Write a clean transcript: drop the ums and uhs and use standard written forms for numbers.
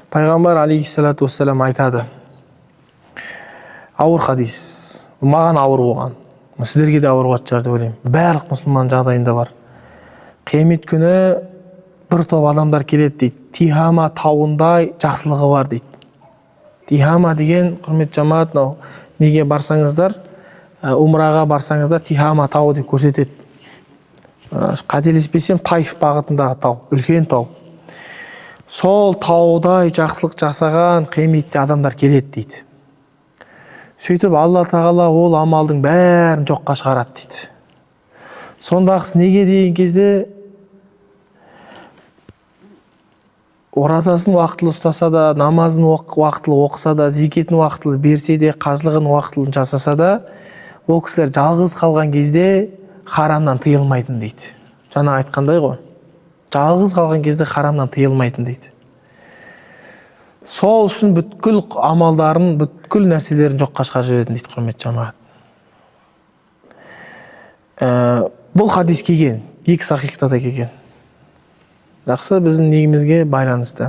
Пайғамбар алейхиссалату вассалам айтады. Ауыр хадис. Маған ауыр болған. Сіздерге де ауыр болатын шығар деп ойлаймын. Барлық мұсылман жағдайында бар. Қиямет күні бір топ адамдар келеді дейді. Тихама тауындай жақсылығы бар дейді. Тихама деген, құрметті жамаат, неге барсаңыздар, умраға барсаңыздар, Тихама тауы деп көрсетеді. Қателеспесем, Таиф бағытындағы тау, үлкен тау. Сол таудай жақсылық жасаған қиметте адамдар келеді дейді. Сөйтіп Алла тағала ол амалдың бәрін жоққа шығарады дейді. Сондағысы неге деген кезде оразасын уақытылы ұстаса да, намазын уақытылы оқыса да, зекетін уақытылы берсе де, қажылығын уақытылы жасаса да, ол кісілер жалғыз қалған кезде харамнан тыйылмайтын дейді. Жаңа айтқандай ғой. Жалғыз қалған кезде харамнан тыйылмайтын дейді. Сол үшін бүткіл амалдарын, бүткіл нәрселерін жоққа шығарып жіберетін дейді, құрметті жамаат. Бұл хадис келген, екі сахихта да келген. Жақсы, біздің негімізге байланысты.